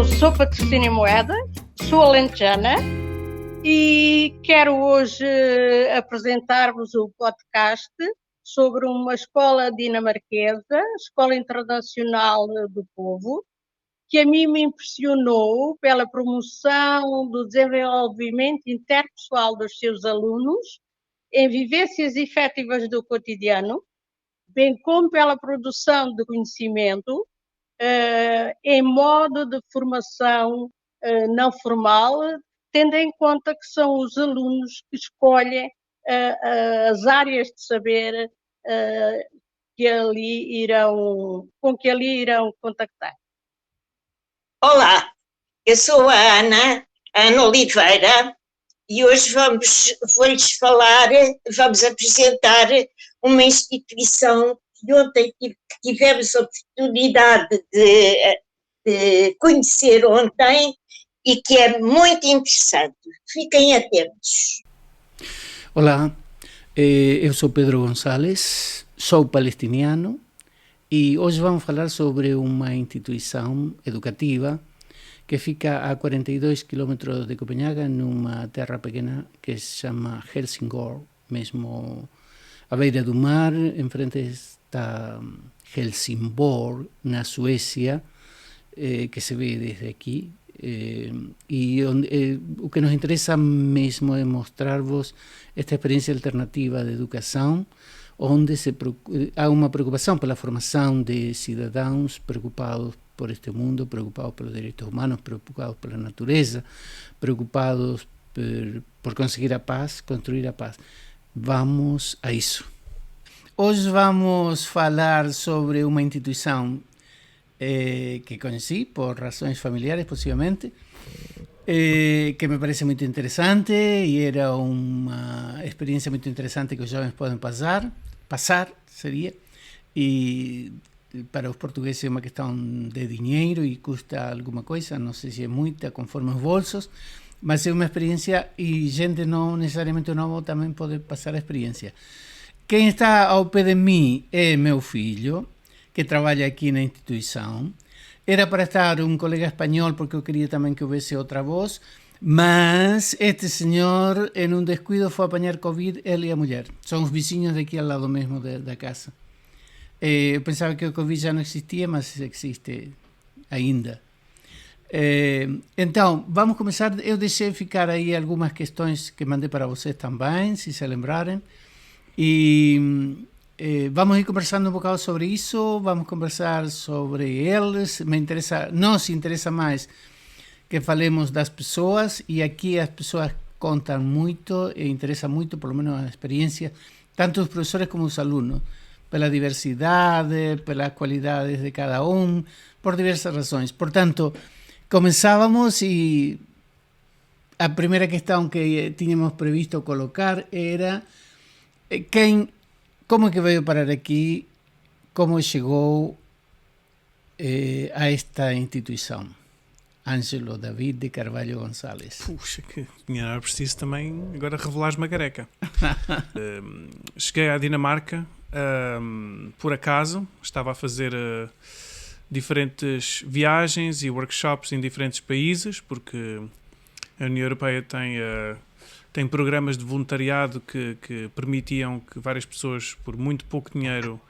sou Patrocínio Moeda, sou alentejana e quero hoje apresentar-vos o podcast sobre uma escola dinamarquesa, Escola Internacional do Povo, que a mim me impressionou pela promoção do desenvolvimento interpessoal dos seus alunos em vivências efetivas do cotidiano, bem como pela produção de conhecimento em modo de formação não formal, tendo em conta que são os alunos que escolhem as áreas de saber com que ali irão contactar. Olá, eu sou a Ana Oliveira, e hoje vou-lhes vamos apresentar uma instituição que ontem tivemos a oportunidade de conhecer ontem e que é muito interessante. Fiquem atentos. Olá, eu sou Pedro Gonçalves, sou palestiniano e hoje vamos falar sobre uma instituição educativa que fica a 42 km de Copenhaga, numa terra pequena que se chama Helsingør, mesmo à beira do mar. Em frente está Helsingborg, na Suécia, que se vê desde aqui. O que nos interessa mesmo é mostrar-vos esta experiência alternativa de educação, onde há uma preocupação pela formação de cidadãos preocupados por este mundo, preocupados pelos direitos humanos, preocupados pela natureza, preocupados por conseguir a paz, construir a paz. Vamos a isso. Hoje vamos falar sobre uma instituição que conheci por razões familiares, possivelmente, que me parece muito interessante e era uma experiência muito interessante que os jovens podem passar seria, e para os portugueses é uma questão de dinheiro e custa alguma coisa, não sei se é muita, conforme os bolsos, mas é uma experiência e gente não necessariamente nova também pode passar a experiência. Quem está ao pé de mim é meu filho, que trabalha aqui na instituição. Era para estar um colega espanhol, porque eu queria também que houvesse outra voz, mas este senhor, em um descuido, foi apanhar Covid, ele e a mulher. São os vizinhos daqui ao lado mesmo da casa. Eu pensava que o Covid já não existia, mas existe ainda. Então, vamos começar. Eu deixei ficar aí algumas questões que mandei para vocês também, se se lembrarem. E vamos ir conversando um bocado sobre isso, vamos conversar sobre eles. Nos interessa mais que falemos das pessoas, e aqui as pessoas contam muito e interessa muito, pelo menos a experiência, tanto os professores como os alunos, pela diversidade, pelas qualidades de cada um, por diversas razões. Portanto, começávamos e a primeira questão que tínhamos previsto colocar era como é que veio parar aqui, como chegou a esta instituição. Ângelo David de Carvalho Gonçalves. Puxa, que era preciso também agora revelares uma careca. Cheguei à Dinamarca por acaso, estava a fazer diferentes viagens e workshops em diferentes países, porque a União Europeia tem programas de voluntariado que permitiam que várias pessoas, por muito pouco dinheiro,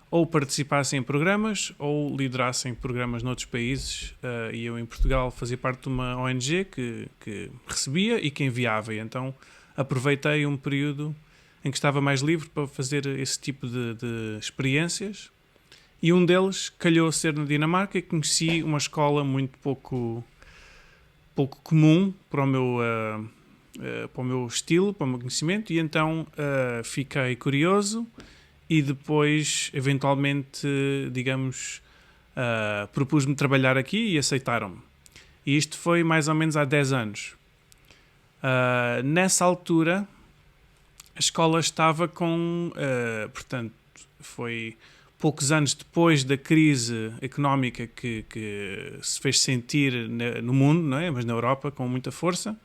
ou participassem em programas ou liderassem programas noutros países, e eu em Portugal fazia parte de uma ONG que recebia e que enviava, e então aproveitei um período em que estava mais livre para fazer esse tipo de experiências, e um deles calhou a ser na Dinamarca, e conheci uma escola muito pouco comum para o meu estilo, para o meu conhecimento, e então fiquei curioso. E depois, eventualmente, digamos, propus-me trabalhar aqui e aceitaram-me. E isto foi mais ou menos há 10 anos. Nessa altura, a escola estava portanto, foi poucos anos depois da crise económica que se fez sentir no mundo, não é? Mas na Europa, com muita força.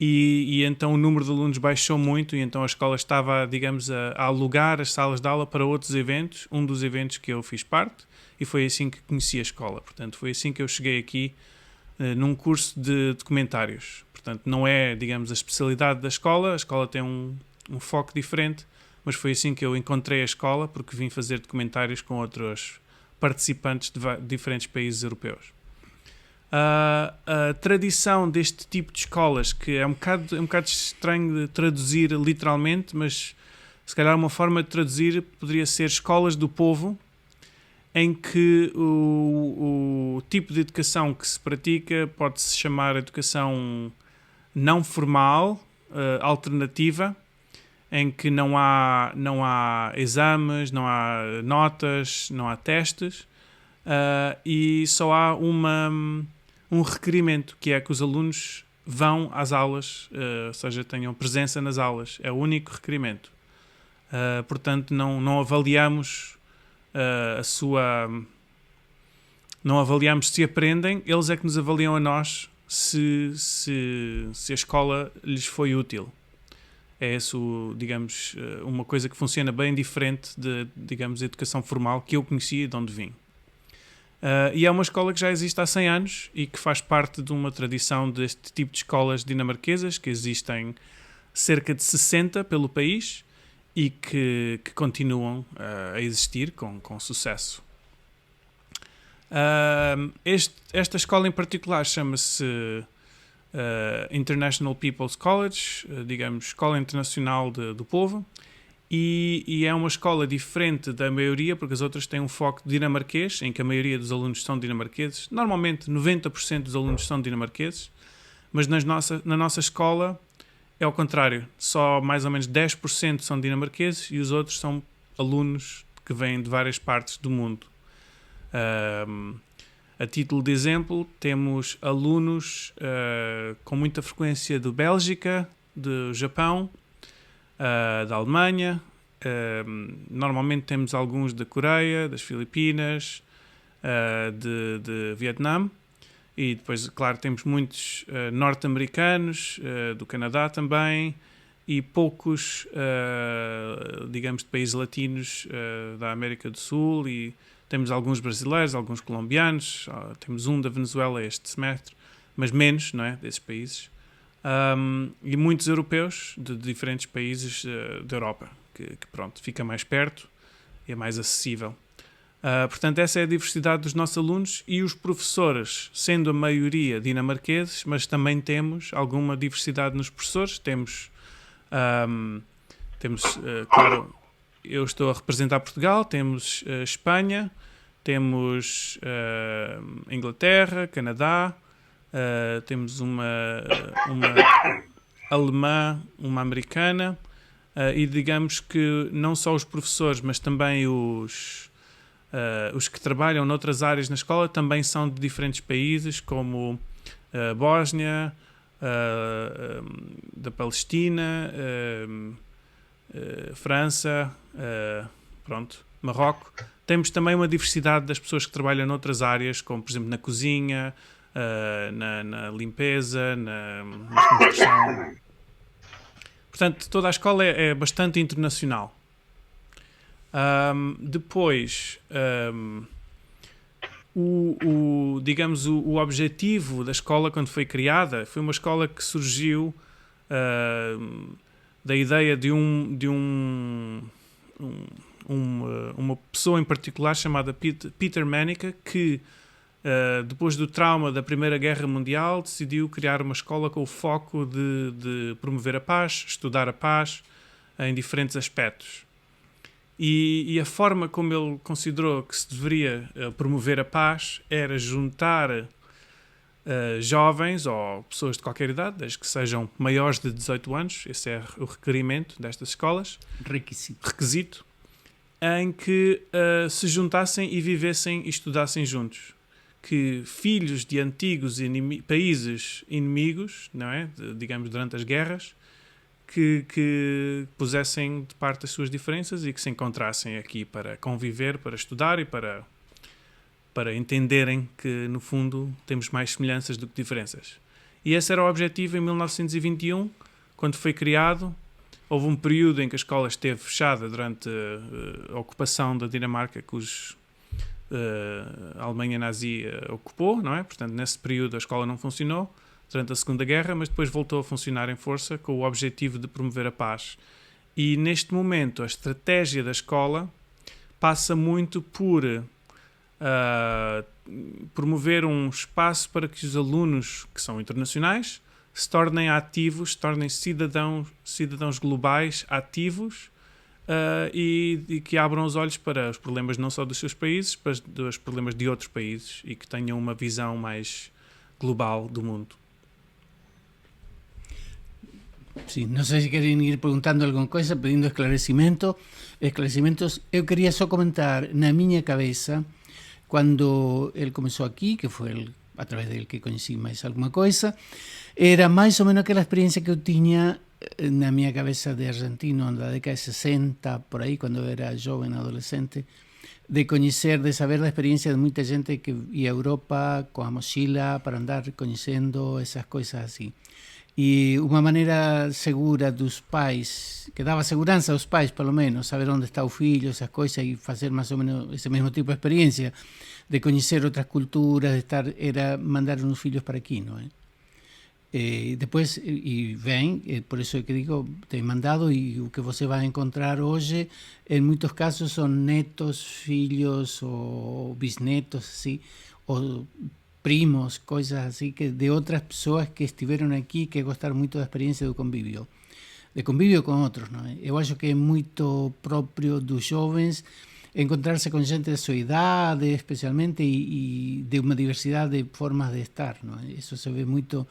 E então o número de alunos baixou muito, e então a escola estava, digamos, a alugar as salas de aula para outros eventos, um dos eventos que eu fiz parte, e foi assim que conheci a escola. Portanto, foi assim que eu cheguei aqui num curso de documentários. Portanto, não é, digamos, a especialidade da escola. A escola tem um foco diferente, mas foi assim que eu encontrei a escola, porque vim fazer documentários com outros participantes de diferentes países europeus. A tradição deste tipo de escolas, que é um bocado estranho de traduzir literalmente, mas se calhar uma forma de traduzir poderia ser escolas do povo, em que o tipo de educação que se pratica pode-se chamar educação não formal, alternativa, em que não há exames, não há notas, não há testes, e só há um requerimento, que é que os alunos vão às aulas, ou seja, tenham presença nas aulas. É o único requerimento. Portanto, não avaliamos não avaliamos se aprendem, eles é que nos avaliam a nós se a escola lhes foi útil. É isso, digamos, uma coisa que funciona bem diferente de, digamos, a educação formal que eu conhecia e de onde vim. E é uma escola que já existe há 100 anos e que faz parte de uma tradição deste tipo de escolas dinamarquesas, que existem cerca de 60 pelo país e que continuam a existir com sucesso. Esta escola em particular chama-se International People's College, digamos, Escola Internacional do Povo, e é uma escola diferente da maioria, porque as outras têm um foco dinamarquês, em que a maioria dos alunos são dinamarqueses. Normalmente 90% dos alunos são dinamarqueses, mas na nossa escola é ao contrário, só mais ou menos 10% são dinamarqueses e os outros são alunos que vêm de várias partes do mundo. A título de exemplo, temos alunos com muita frequência de Bélgica, do Japão, da Alemanha. Normalmente temos alguns da Coreia, das Filipinas, de Vietnã. E depois, claro, temos muitos norte-americanos, do Canadá também, e poucos, digamos, de países latinos da América do Sul, e temos alguns brasileiros, alguns colombianos, temos um da Venezuela este semestre, mas menos, não é, desses países. E muitos europeus de diferentes países da Europa, que pronto, fica mais perto e é mais acessível. Portanto, essa é a diversidade dos nossos alunos e os professores, sendo a maioria dinamarqueses, mas também temos alguma diversidade nos professores. Temos claro, eu estou a representar Portugal, temos Espanha, temos Inglaterra, Canadá, temos uma alemã, uma americana, e digamos que não só os professores, mas também os que trabalham noutras áreas na escola também são de diferentes países, como a Bósnia, da Palestina, França, Marrocos. Temos também uma diversidade das pessoas que trabalham noutras áreas, como por exemplo na cozinha, na limpeza, na construção. Portanto, toda a escola é bastante internacional. Depois, digamos, o objetivo da escola quando foi criada foi uma escola que surgiu da ideia de uma pessoa em particular chamada Peter Manica, que depois do trauma da Primeira Guerra Mundial decidiu criar uma escola com o foco de promover a paz, estudar a paz em diferentes aspectos. E a forma como ele considerou que se deveria promover a paz era juntar jovens ou pessoas de qualquer idade, desde que sejam maiores de 18 anos, esse é o requerimento destas escolas. Requisito. Em que se juntassem e vivessem e estudassem juntos. Que filhos de antigos países inimigos, não é? Digamos, durante as guerras, que pusessem de parte as suas diferenças e que se encontrassem aqui para conviver, para estudar e para entenderem que, no fundo, temos mais semelhanças do que diferenças. E esse era o objetivo em 1921, quando foi criado. Houve um período em que a escola esteve fechada durante a ocupação da Dinamarca, que os a Alemanha nazi ocupou, não é? Portanto, nesse período a escola não funcionou durante a Segunda Guerra, mas depois voltou a funcionar em força com o objetivo de promover a paz. E neste momento a estratégia da escola passa muito por promover um espaço para que os alunos que são internacionais se tornem ativos, se tornem cidadãos globais ativos, e que abram os olhos para os problemas não só dos seus países, mas dos problemas de outros países, e que tenham uma visão mais global do mundo. Sí, non sei se queren ir preguntando algunha coisa, pedindo esclarecimentos. Eu quería só comentar na miña cabeza cando el comezou aquí, que foi a través del que coñecí máis alguma coisa, era máis ou menos aquela experiencia que eu tiña na miña cabeza de argentino na década de 60, por aí, cando era joven, adolescente, de coñecer, de saber da experiencia de moita xente que ia a Europa coa mochila para andar coñecendo esas coisas así. E unha maneira segura dos pais, que daba seguranza aos pais, polo menos, saber onde está o fillo, esas coisas, e facer máis ou menos ese mesmo tipo de experiencia, de coñecer outras culturas, de estar, era mandar uns fillos para aquí, non é? Depois, e ven, por eso é que digo, ten mandado, e o que você vai encontrar hoxe, en moitos casos, son netos, fillos, ou bisnetos, así, ou primos, coisas así, que de outras persoas que estiveron aquí, que gostaron moito da experiencia do convivio, de convivio con outros, non é? Eu acho que é moito propio dos jovens encontrarse con xente de súa idade, especialmente, e de unha diversidade de formas de estar, non é? Eso se ve moito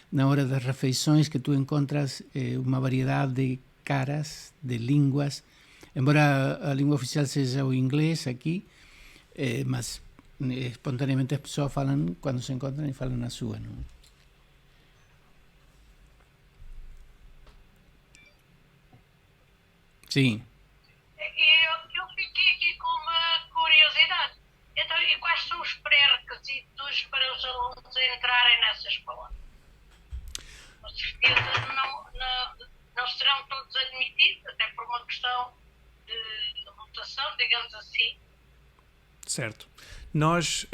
na hora das refeições, que tú encontras unha variedade de caras, de linguas, embora a lingua oficial sexa o inglés aquí, mas espontaneamente as persoas falan cando se encontran e falan a súa, non? Sim. Eu fiquei aqui com uma curiosidade. Então, e quais são os pré-requisitos para os alunos entrarem nessa escola? Com certeza não serão todos admitidos, até por uma questão de votação, digamos assim. Certo. Nós,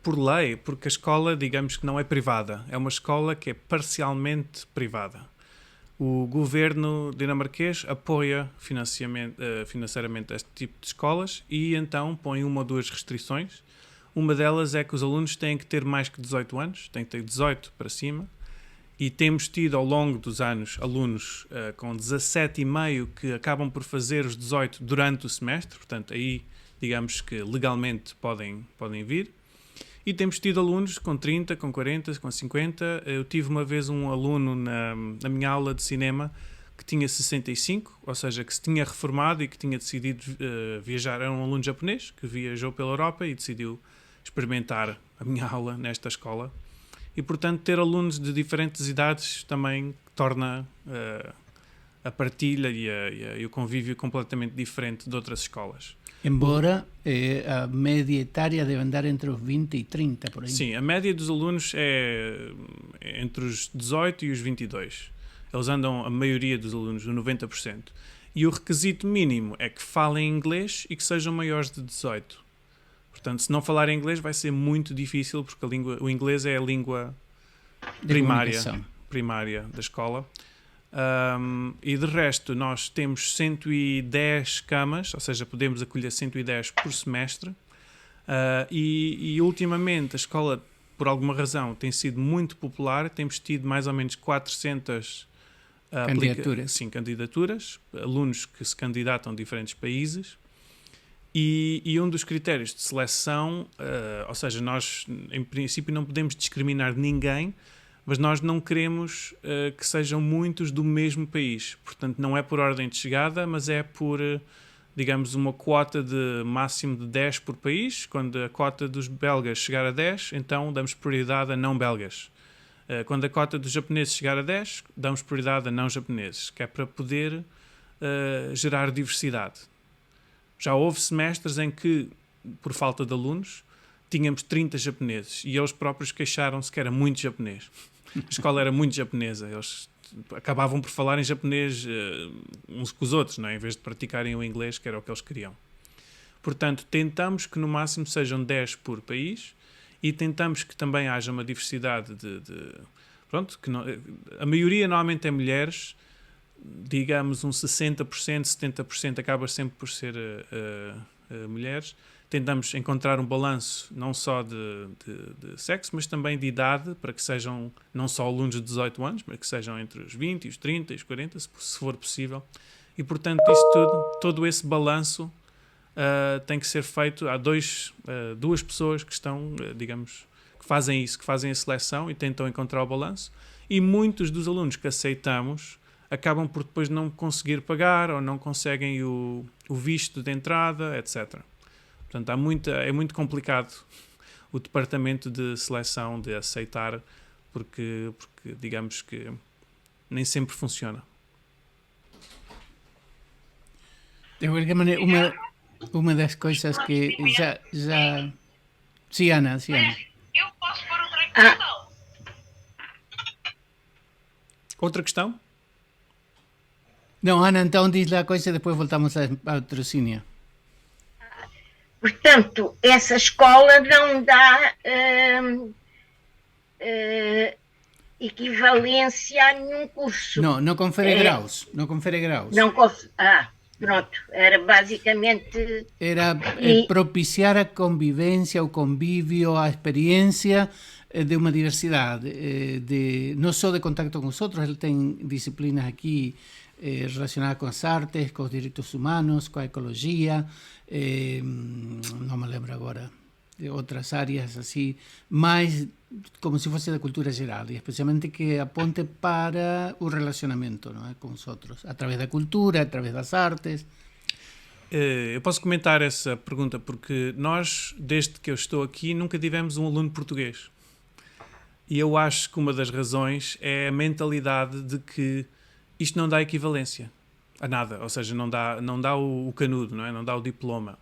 por lei, porque a escola, digamos que não é privada, é uma escola que é parcialmente privada. O governo dinamarquês apoia financeiramente este tipo de escolas e então põe uma ou duas restrições. Uma delas é que os alunos têm que ter mais que 18 anos, têm que ter 18 para cima, e temos tido ao longo dos anos alunos com 17,5 que acabam por fazer os 18 durante o semestre, portanto aí digamos que legalmente podem vir. E temos tido alunos com 30, com 40, com 50. Eu tive uma vez um aluno na minha aula de cinema que tinha 65, ou seja, que se tinha reformado e que tinha decidido viajar. Era um aluno japonês que viajou pela Europa e decidiu experimentar a minha aula nesta escola. E, portanto, ter alunos de diferentes idades também torna a partilha e o convívio completamente diferente de outras escolas. Embora a média etária deve andar entre os 20 e 30, por aí. Sim, a média dos alunos é entre os 18 e os 22. Eles andam, a maioria dos alunos, o 90%. E o requisito mínimo é que falem inglês e que sejam maiores de 18. Portanto, se não falarem inglês vai ser muito difícil, porque o inglês é a língua primária da escola. E de resto nós temos 110 camas, ou seja, podemos acolher 110 por semestre, e ultimamente a escola, por alguma razão, tem sido muito popular. Temos tido mais ou menos 400 candidaturas, alunos que se candidatam a diferentes países, e um dos critérios de seleção, ou seja, nós em princípio não podemos discriminar ninguém, mas nós não queremos que sejam muitos do mesmo país. Portanto, não é por ordem de chegada, mas é por, digamos, uma quota de máximo de 10 por país. Quando a cota dos belgas chegar a 10, então damos prioridade a não belgas. Quando a cota dos japoneses chegar a 10, damos prioridade a não japoneses, que é para poder gerar diversidade. Já houve semestres em que, por falta de alunos, tínhamos 30 japoneses e eles próprios queixaram-se que era muito japonês. A escola era muito japonesa, eles acabavam por falar em japonês uns com os outros, não é? Em vez de praticarem o inglês, que era o que eles queriam. Portanto, tentamos que no máximo sejam 10 por país e tentamos que também haja uma diversidade pronto, que não, a maioria normalmente é mulheres, digamos um 60%, 70% acaba sempre por ser mulheres. Tentamos encontrar um balanço não só de sexo, mas também de idade, para que sejam não só alunos de 18 anos, mas que sejam entre os 20, os 30 e os 40, se for possível. E, portanto, isto todo esse balanço tem que ser feito. Há duas pessoas que estão, digamos, que fazem isso, que fazem a seleção e tentam encontrar o balanço. E muitos dos alunos que aceitamos acabam por depois não conseguir pagar ou não conseguem o visto de entrada, etc. Portanto, é muito complicado o departamento de seleção de aceitar, porque digamos que nem sempre funciona. De qualquer maneira, uma das coisas que já... Sim, Ana. Eu posso pôr outra questão. Outra questão? Não, Ana, então diz lá a coisa e depois voltamos à patrocínio. Portanto, essa escola não dá equivalência a nenhum curso. Não confere graus. Pronto. Era basicamente... Era propiciar a convivência, o convívio, a experiência de uma diversidade, não só de contacto com os outros. Ele tem disciplinas aqui relacionadas com as artes, com os direitos humanos, com a ecologia, não me lembro agora de outras áreas assim, mas como se fosse da cultura geral, e especialmente que aponte para o relacionamento, não é, com os outros, através da cultura, através das artes. Eu posso comentar essa pergunta porque nós, desde que eu estou aqui, nunca tivemos um aluno português. E eu acho que uma das razões é a mentalidade de que isto não dá equivalência a nada, ou seja, não dá o canudo, não é? Não dá o diploma.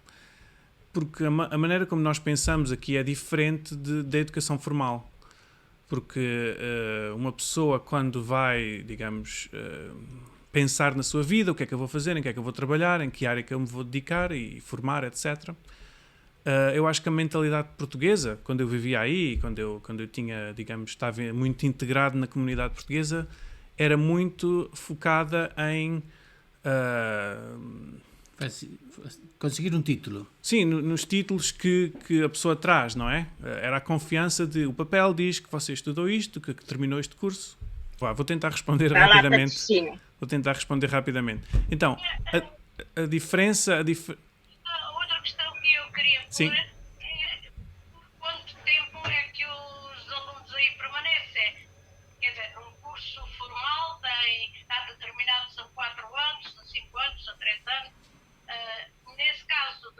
Porque a maneira como nós pensamos aqui é diferente da educação formal. Porque uma pessoa, quando vai, digamos, pensar na sua vida, o que é que eu vou fazer, em que é que eu vou trabalhar, em que área que eu me vou dedicar e formar, etc. Eu acho que a mentalidade portuguesa, quando eu vivia aí, quando eu tinha, digamos, estava muito integrado na comunidade portuguesa, era muito focada em... conseguir um título. Sim, nos títulos que a pessoa traz, não é? Era a confiança de... O papel diz que você estudou isto, que terminou este curso. Vou tentar responder rapidamente. Então, a diferença... Outra questão que eu queria pôr... Sim. Quanto tempo é que os alunos aí permanecem? Quer dizer, um curso formal está determinado, são 4 anos, são 5 anos, são 3 anos. Nesse caso,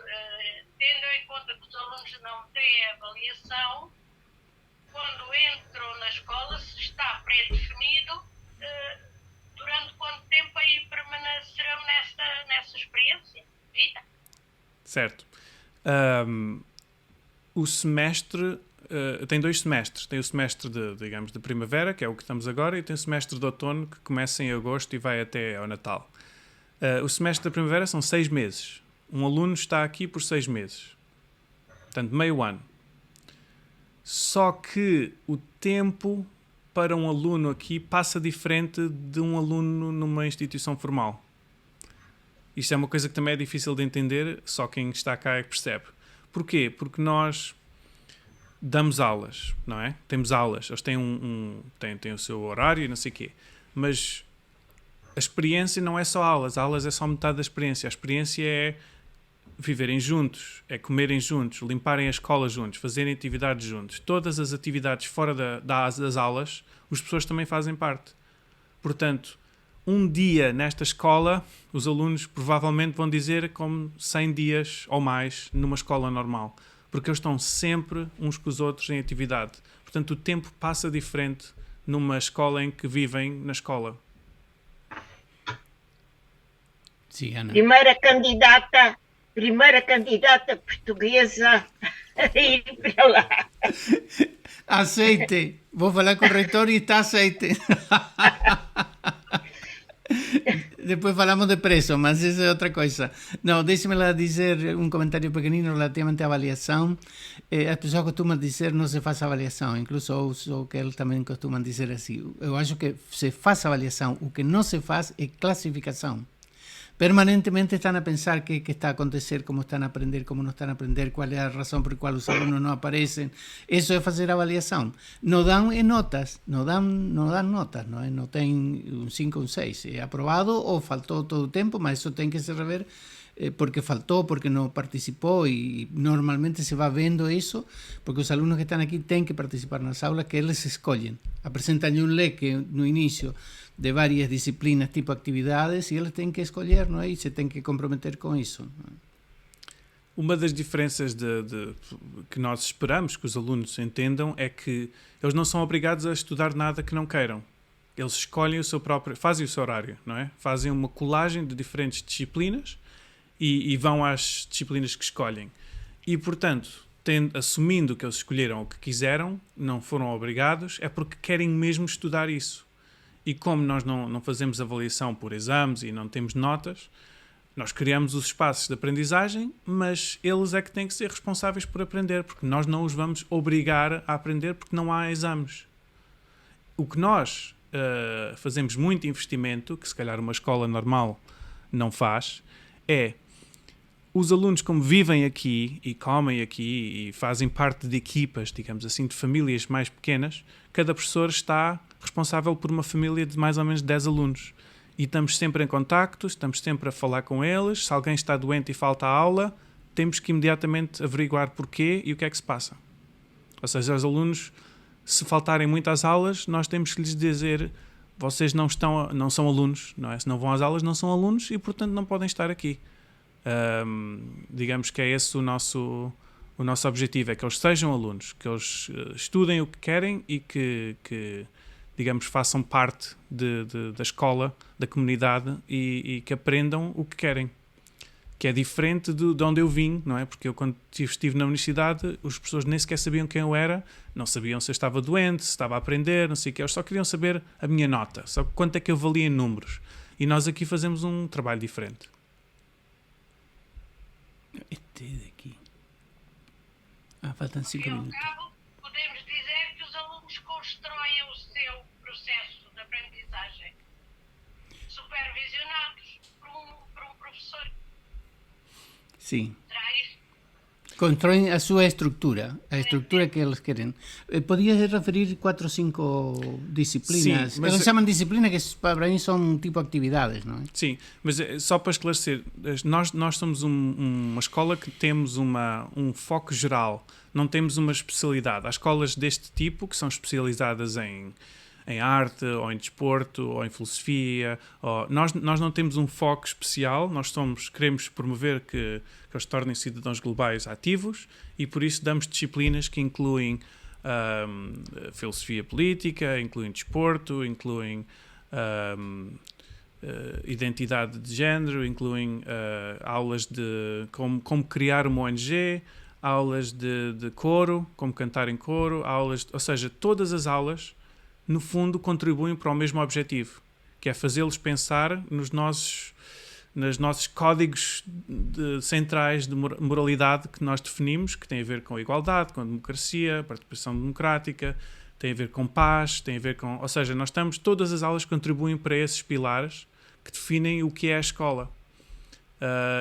tendo em conta que os alunos não têm avaliação, quando entram na escola, se está pré-definido, durante quanto tempo aí permanecerão nessa experiência? Vida? Certo. O semestre tem 2 semestres. Tem o semestre de primavera, que é o que estamos agora, e tem o semestre de outono, que começa em agosto e vai até ao Natal. O semestre da primavera são 6 meses. Um aluno está aqui por 6 meses. Portanto, meio ano. Só que o tempo para um aluno aqui passa diferente de um aluno numa instituição formal. Isto é uma coisa que também é difícil de entender, só quem está cá é que percebe. Porquê? Porque nós damos aulas, não é? Temos aulas, eles têm o seu horário e não sei o quê. Mas a experiência não é só aulas é só metade da experiência. A experiência é viverem juntos, é comerem juntos, limparem a escola juntos, fazerem atividades juntos. Todas as atividades fora das aulas, as pessoas também fazem parte. Portanto, um dia nesta escola, os alunos provavelmente vão dizer como 100 dias ou mais numa escola normal. Porque eles estão sempre uns com os outros em atividade. Portanto, o tempo passa diferente numa escola em que vivem na escola. Sim, Ana. Primeira candidata portuguesa a ir para lá. Aceite. Vou falar com o reitor e está aceite. Depois falamos de preço, mas isso é outra coisa. Não, deixe-me lá dizer um comentário pequenino relativamente à avaliação. As pessoas costumam dizer não se faz avaliação, incluso ouço que eles também costumam dizer assim. Eu acho que se faz avaliação, o que não se faz é classificação. Permanentemente están a pensar qué está a acontecer, como están a aprender, como non están a aprender, cuál é a razón por cual os alunos non aparecen. Eso é facer avaliación. Non dan notas, non dan notas, non ten un 5 ou un 6. É aprobado ou faltou todo o tempo, mas eso ten que se rever porque faltou, porque non participou, e normalmente se va vendo eso, porque os alumnos que están aquí ten que participar nas aulas que eles escollen. Apresentan un leque no inicio de varias disciplinas tipo actividades e eles têm que escolher, não é? E se têm que comprometer com isso. Uma das diferenças que nós esperamos que os alunos entendam é que eles não são obrigados a estudar nada que não queiram. Eles escolhem o seu próprio, fazem o seu horário, não é? Fazem uma colagem de diferentes disciplinas e vão às disciplinas que escolhem. E, portanto, assumindo que eles escolheram o que quiseram, não foram obrigados, é porque querem mesmo estudar isso. E como nós não fazemos avaliação por exames e não temos notas, nós criamos os espaços de aprendizagem, mas eles é que têm que ser responsáveis por aprender, porque nós não os vamos obrigar a aprender porque não há exames. O que nós fazemos muito investimento, que se calhar uma escola normal não faz, é os alunos, como vivem aqui e comem aqui e fazem parte de equipas, digamos assim, de famílias mais pequenas, cada professor está responsável por uma família de mais ou menos 10 alunos. E estamos sempre em contacto, estamos sempre a falar com eles. Se alguém está doente e falta a aula, temos que imediatamente averiguar porquê e o que é que se passa. Ou seja, os alunos, se faltarem muito às aulas, nós temos que lhes dizer: vocês não são alunos, não é? Se não vão às aulas, não são alunos e, portanto, não podem estar aqui. Digamos que é esse o nosso objetivo, é que eles sejam alunos, que eles estudem o que querem e que digamos, façam parte da escola, da comunidade e que aprendam o que querem. Que é diferente de onde eu vim, não é? Porque eu, quando estive na universidade, os professores nem sequer sabiam quem eu era, não sabiam se eu estava doente, se estava a aprender, não sei o quê. Eles só queriam saber a minha nota, só quanto é que eu valia em números. E nós aqui fazemos um trabalho diferente. Este daqui. Faltam 5 minutos. Cabo, podemos dizer que os alunos constroem o seu processo de aprendizagem, supervisionados por um professor. Sim. Será isso? Constroem a súa estrutura, a estrutura que eles queren. Podías referir 4 ou 5 disciplinas? Sim, mas eles chamam disciplina que para mim são tipo actividades, não é? Sim, mas só para esclarecer, nós somos uma escola que temos um foco geral, não temos uma especialidade. Há escolas deste tipo que são especializadas em arte, ou em desporto, ou em filosofia. Nós não temos um foco especial, nós queremos promover que eles se tornem cidadãos globais ativos e por isso damos disciplinas que incluem filosofia política, incluem desporto, incluem identidade de género, incluem aulas de como criar uma ONG, aulas de coro, como cantar em coro, ou seja, todas as aulas no fundo contribuem para o mesmo objetivo, que é fazê-los pensar nos nossos códigos centrais de moralidade que nós definimos, que tem a ver com a igualdade, com a democracia, a participação democrática, tem a ver com paz, tem a ver com... Ou seja, todas as aulas contribuem para esses pilares que definem o que é a escola.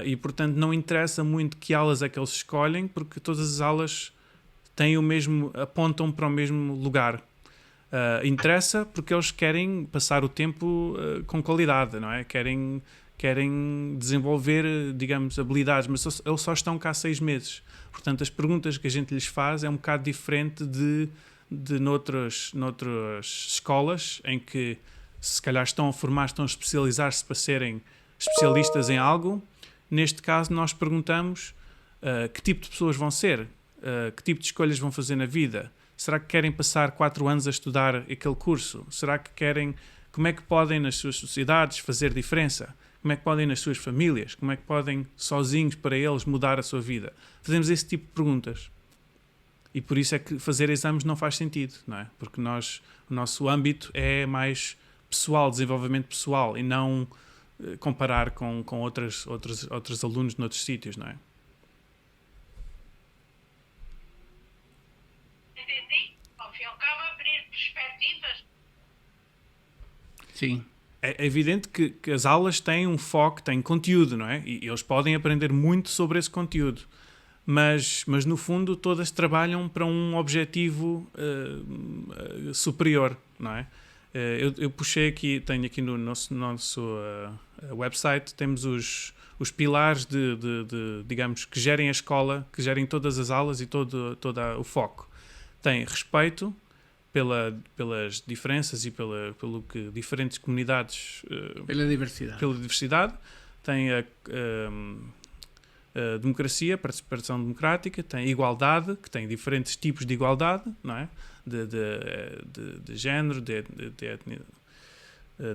E, portanto, não interessa muito que aulas é que eles escolhem, porque todas as aulas apontam para o mesmo lugar. Interessa porque eles querem passar o tempo com qualidade, não é? Querem desenvolver, digamos, habilidades, mas eles só estão cá 6 meses. Portanto, as perguntas que a gente lhes faz é um bocado diferente de noutras escolas, em que se calhar estão a especializar-se para serem especialistas em algo. Neste caso, nós perguntamos que tipo de pessoas vão ser, que tipo de escolhas vão fazer na vida. Será que querem passar 4 anos a estudar aquele curso? Será que como é que podem nas suas sociedades fazer diferença? Como é que podem nas suas famílias? Como é que podem, sozinhos, para eles, mudar a sua vida? Fazemos esse tipo de perguntas. E por isso é que fazer exames não faz sentido, não é? Porque o nosso âmbito é mais pessoal, desenvolvimento pessoal, e não comparar com outros alunos noutros sítios, não é? Entendi. Ao fim e ao cabo, abrir perspectivas. Sim. É evidente que as aulas têm um foco, têm conteúdo, não é? E eles podem aprender muito sobre esse conteúdo. Mas no fundo, todas trabalham para um objetivo superior, não é? Eu puxei aqui, tenho aqui no nosso website, temos os pilares digamos, que gerem a escola, que gerem todas as aulas e todo o foco. Tem respeito pelas diferenças e pelo que diferentes comunidades... Pela diversidade. Tem a democracia, participação democrática, tem igualdade, que tem diferentes tipos de igualdade, não é? De género, de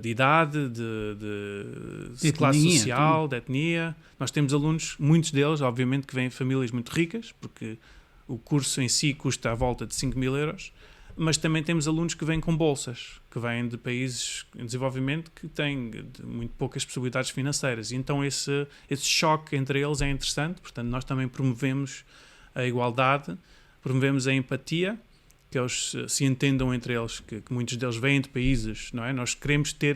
idade, de classe etnia, social, de etnia. Nós temos alunos, muitos deles, obviamente, que vêm de famílias muito ricas, porque o curso em si custa à volta de 5.000 euros, mas também temos alunos que vêm com bolsas, que vêm de países em desenvolvimento que têm muito poucas possibilidades financeiras. E então esse choque entre eles é interessante. Portanto, nós também promovemos a igualdade, promovemos a empatia, que eles se entendam entre eles, que muitos deles vêm de países, não é? Nós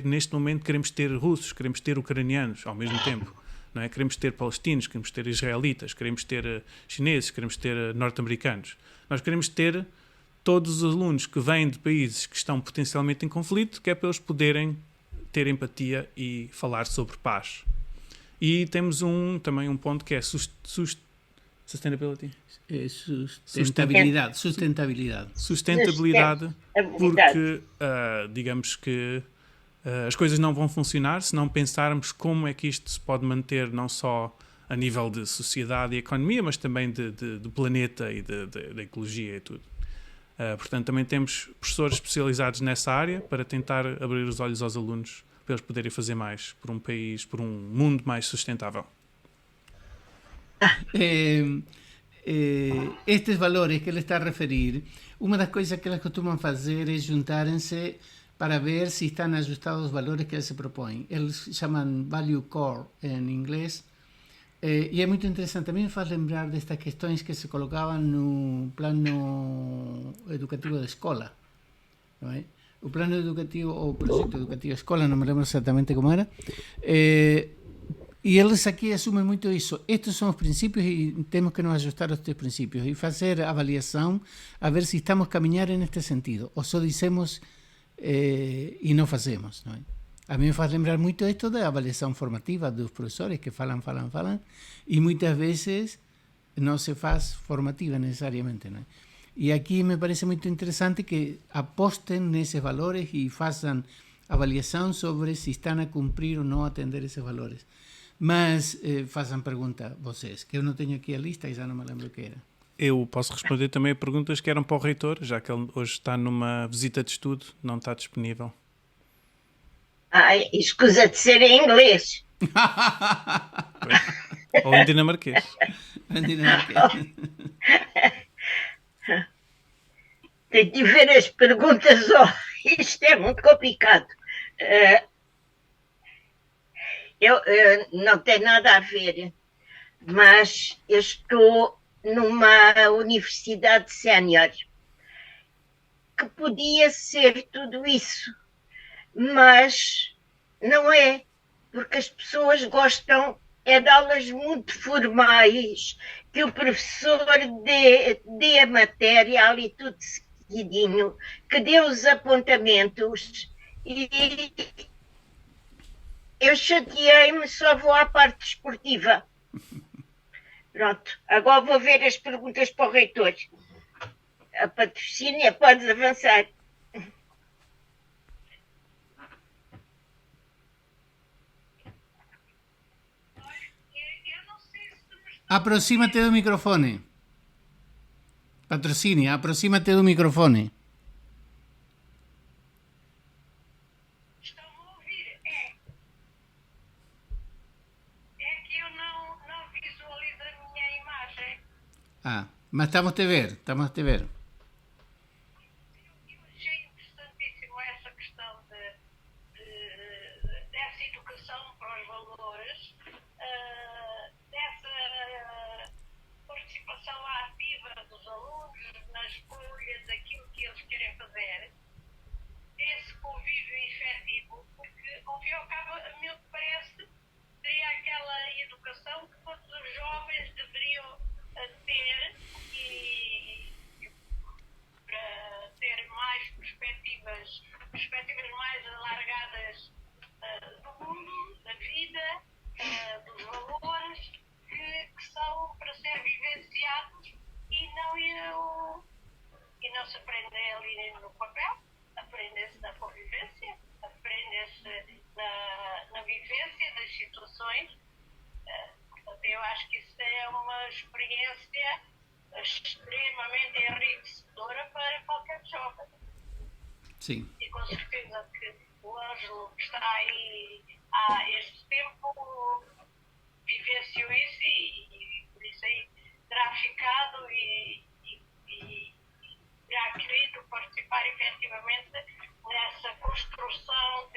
neste momento, queremos ter russos, queremos ter ucranianos ao mesmo tempo, não é? Queremos ter palestinos, queremos ter israelitas, queremos ter chineses, queremos ter norte-americanos. Nós queremos ter todos os alunos que vêm de países que estão potencialmente em conflito, que é para eles poderem ter empatia e falar sobre paz. E temos também um ponto que é sustainability. Sustentabilidade. Sustentabilidade, porque digamos que as coisas não vão funcionar se não pensarmos como é que isto se pode manter não só a nível de sociedade e economia, mas também do planeta e da ecologia e tudo. Portanto, também temos professores especializados nessa área para tentar abrir os olhos aos alunos para eles poderem fazer mais por um país, por um mundo mais sustentável. Estes valores que ele está a referir, uma das coisas que eles costumam fazer é juntarem-se para ver se estão ajustados aos valores que eles se propõem. Eles chamam Value Core em inglês. E é muito interessante, também me faz lembrar destas questões que se colocavam no plano educativo da escola, não é? O plano educativo, ou o projeto educativo da escola, não me lembro exatamente como era, e eles aqui assumem muito isso. Estes são os princípios e temos que nos ajustar a estes princípios e fazer avaliação a ver se estamos a caminhar neste sentido, ou só dizemos e não fazemos, não é? A mí me faz lembrar muito isto da avaliação formativa dos professores que falam e muitas vezes não se faz formativa necessariamente, não é? E aqui me parece muito interessante que apostem nesses valores e façam avaliação sobre se estão a cumprir ou não atender esses valores. Mas façam pergunta vocês, que eu não tenho aqui a lista e já não me lembro o que era. Eu posso responder também a perguntas que eram para o reitor, já que ele hoje está numa visita de estudo, não está disponível. Ai, escusa de ser em inglês. Ou em dinamarquês. Tenho de ver as perguntas. Isto é muito complicado. Eu não tem nada a ver, mas eu estou numa universidade sénior que podia ser tudo isso. Mas não é, porque as pessoas gostam de aulas muito formais, que o professor dê a matéria ali tudo seguidinho, que dê os apontamentos, e eu chateei-me, só vou à parte desportiva. Pronto, agora vou ver as perguntas para o reitor. A Patrocínia, podes avançar. Aproxímate do microfone. Patrocínia, aproxímate do microfone. Estão a ouvir? É que eu não visualizo a minha imagem. Mas estamos a te ver. Eu achei interessantíssimo essa questão dessa educação para uma escolha daquilo que eles querem fazer, esse convívio efetivo, porque ao fim e ao cabo, a mim parece, seria aquela educação que todos os jovens deveriam ter e para ter mais perspectivas mais alargadas do mundo, da vida, dos valores que são para ser vivenciados e não se aprende ali no papel, aprende-se na convivência, aprende-se na vivência das situações. Portanto, eu acho que isso é uma experiência extremamente enriquecedora para qualquer jovem. Sim. E com certeza que o Ângelo que está aí há este tempo vivenciou isso e por isso aí terá ficado e terá querido participar efetivamente nessa construção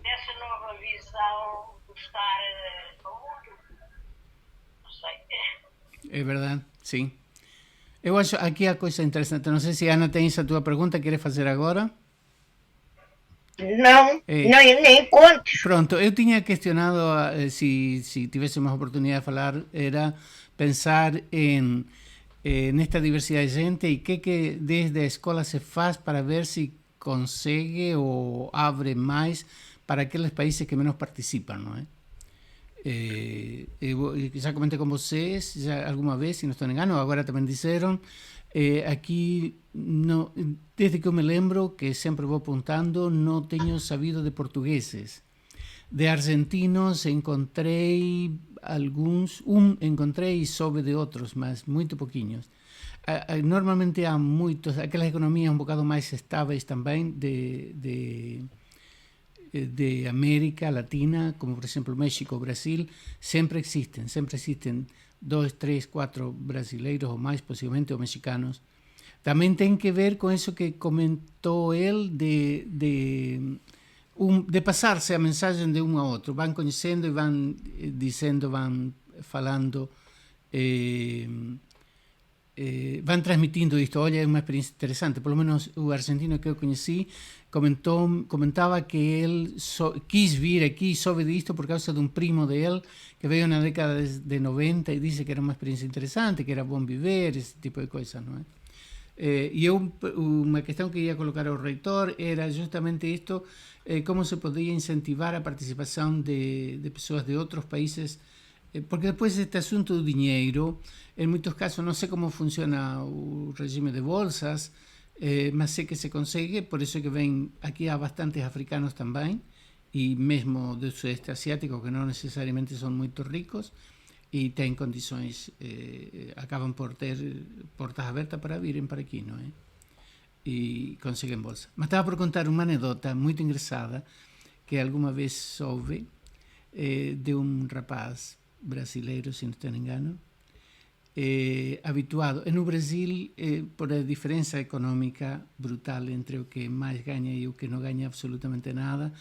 dessa nova visão do estar no mundo. Não sei. É verdade, sim. Eu acho aqui a coisa interessante. Não sei se a Ana tem essa tua pergunta, queres fazer agora? Não, nem contes. Pronto, eu tinha questionado se tivéssemos oportunidade de falar, era pensar nesta diversidade de gente e que desde a escola se faz para ver se consegue ou abre mais para aqueles países que menos participam, não é? Eu já comentei com vocês já alguma vez, se não estou engano, agora também disseram, aqui, no, desde que eu me lembro, que sempre vou apontando, não tenho sabido de portugueses. De argentinos encontrei alguns, encontrei e soube de outros, mas muito pouquinhos. Normalmente há muitos, aquelas economias um bocado mais estáveis também de América Latina, como por exemplo México, Brasil, sempre existen 2, 3, 4 brasileiros ou mais, possivelmente, ou mexicanos. Também tem que ver com isso que comentou ele de passar-se a mensagem de um a outro. Vão conhecendo e vão dizendo, vão falando, vão transmitindo isto. Olha, é uma experiência interessante. Por lo menos o argentino que eu conheci comentava que ele quis vir aqui e soube disto por causa de um primo dele que veio na década de 90 e disse que era uma experiência interessante, que era bom viver, esse tipo de coisa, não é? E uma questão que ia colocar ao reitor era justamente isto, como se podia incentivar a participação de pessoas de outros países, porque depois este assunto do dinheiro, em muitos casos, não sei como funciona o regime de bolsas, mas sei que se consegue, por isso que vem aqui há bastantes africanos também, e mesmo do sudeste asiático, que não necessariamente são muito ricos, e têm condições, acabam por ter portas abertas para virem para aqui, não é? E conseguem bolsa. Mas estava por contar uma anedota muito engraçada que alguma vez soube de um rapaz brasileiro, se não estou engano, habituado. No Brasil, por a diferença econômica brutal entre o que mais ganha e o que não ganha absolutamente nada,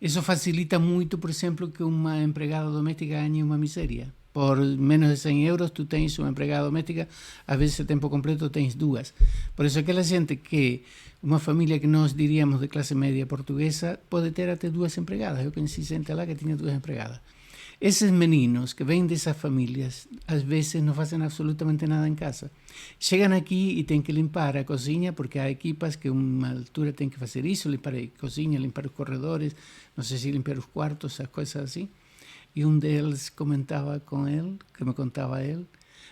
isso facilita muito, por exemplo, que uma empregada doméstica ganhe uma miséria. Por menos de 100 euros, tu tens uma empregada doméstica, às vezes a tempo completo tens duas. Por isso, aquela gente que, uma família que nós diríamos de classe média portuguesa, pode ter até duas empregadas. Eu conheci gente lá que tinha duas empregadas. Esses meninos que vêm dessas famílias, às vezes não fazem absolutamente nada em casa. Chegam aqui e têm que limpar a cozinha, porque há equipas que a uma altura têm que fazer isso, limpar a cozinha, limpar os corredores, não sei se limpar os quartos, as coisas assim. E um deles comentava com ele, que me contava ele,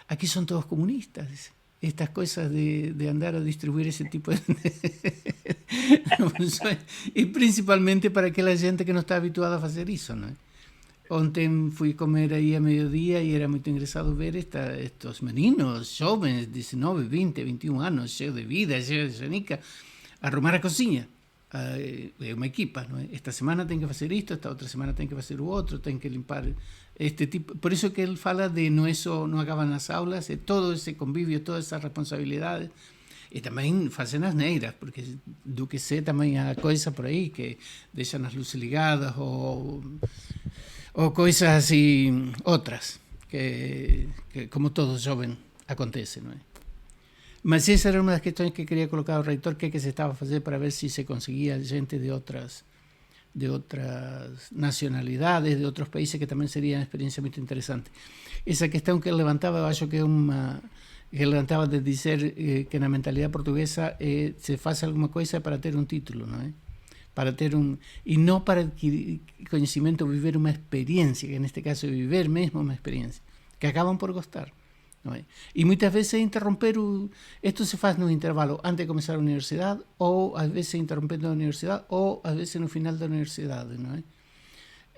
aqui são todos comunistas. Estas coisas de andar a distribuir esse tipo de... e principalmente para aquela gente que não está habituada a fazer isso, não é? Ontem fui comer aí a meio-dia e era muito engraçado ver estos meninos jovens, 19, 20, 21 anos, cheios de vida, cheios de genica, arrumar a cozinha. É uma equipa, não é? Esta semana tem que fazer isto, esta outra semana tem que fazer o outro, tem que limpar este tipo. Por isso que ele fala de não acaba nas aulas, é todo esse convívio, todas essas responsabilidades. E também fazem asneiras, porque do que sei também há coisa por aí que deixam as luzes ligadas ou coisas assim, outras, que como todo jovem acontece, não é? Mas essa era uma das questões que queria colocar ao reitor, que se estava a fazer para ver se se conseguia gente de outras nacionalidades, de outros países, que também seria uma experiência muito interessante. Essa questão que ele levantava, eu acho que é uma... que ele levantava de dizer que na mentalidade portuguesa se faz alguma coisa para ter um título, não é? Para ter e não para adquirir conhecimento, viver uma experiência, que neste caso é viver mesmo uma experiência, que acabam por gostar. Não é? E muitas vezes interromper isto se faz no intervalo antes de começar a universidade, ou às vezes interrompendo a universidade, ou às vezes no final da universidade, não é?